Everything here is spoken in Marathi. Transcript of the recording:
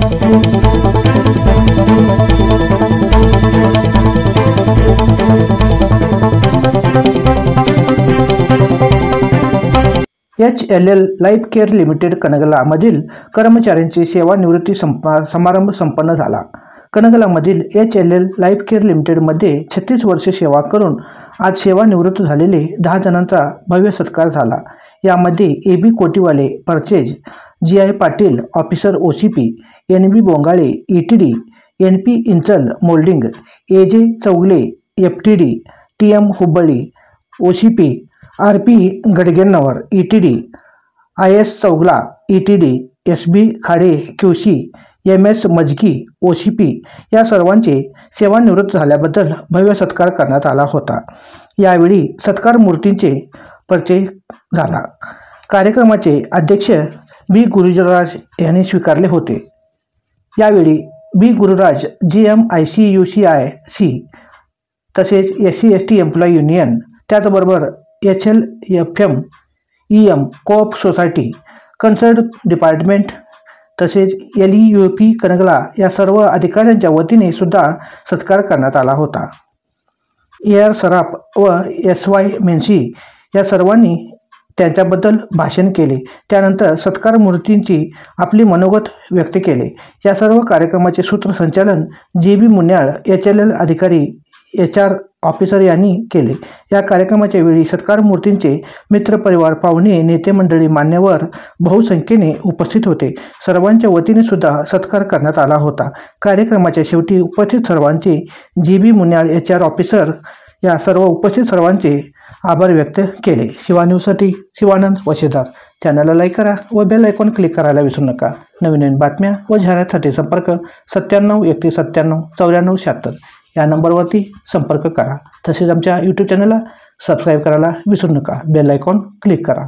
HLL लाईफ केअर लिमिटेड कनगलामधील कर्मचाऱ्यांची सेवानिवृत्ती समारंभ संपन्न झाला। कनगलामधील HLL लाईफ केअर लिमिटेडमध्ये 36 वर्षे सेवा करून आज सेवानिवृत्त झालेले 10 जणांचा भव्य सत्कार झाला। यामध्ये AB Kotiwale purchase, GI Patil officer OCP, NB Bongale ETD, NP Inchal moulding, AJ Chougale FTD, TM Hubli OCP, RP Gadgenavar ETD, IS Chougala ETD, SB Khade QC, MS Majaki OCP या सर्वांचे सेवानिवृत्त झाल्याबद्दल भव्य सत्कार करण्यात आला होता। यावेळी सत्कार मूर्तींचे परिचय झाला। कार्यक्रमाचे अध्यक्ष B गुरुराज यांनी स्वीकारले होते। यावेळी B गुरुराज GMICUCIC तसेच SC/ST एम्प्लॉई युनियन, त्याचबरोबर HLFM EM co-op society, concern department तसेच LEUP कनगला या सर्व अधिकाऱ्यांच्या वतीने सुद्धा सत्कार करण्यात आला होता। AR सराफ व SY मेन्सी या सर्वांनी त्यांच्याबद्दल भाषण केले। त्यानंतर सत्कार मूर्तींची आपली मनोगत व्यक्त केले। या सर्व कार्यक्रमाचे सूत्रसंचालन JB मुन्याळ HLL अधिकारी HR ऑफिसर यांनी केले। या कार्यक्रमाच्या वेळी सत्कार मूर्तींचे मित्रपरिवार, पाहुणे, नेते मंडळी, मान्यवर बहुसंख्येने उपस्थित होते। सर्वांच्या वतीने सुद्धा सत्कार करण्यात आला होता। कार्यक्रमाच्या शेवटी उपस्थित सर्वांचे JB मुन्याळ HR ऑफिसर या सर्व उपस्थित सर्वांचे आभार व्यक्त केले। शिवा न्यूजसाठी शिवानंद वशीदार। चॅनलला लाईक करा व बेल आयकॉन क्लिक करायला विसरू नका। नवीन बातम्या व जाहिरातीसाठी संपर्क 97 31 97 94 76 या नंबरवरती संपर्क करा। तसेच आमच्या YouTube चॅनलला सबस्क्राईब करायला विसरू नका। बेल आयकॉन क्लिक करा।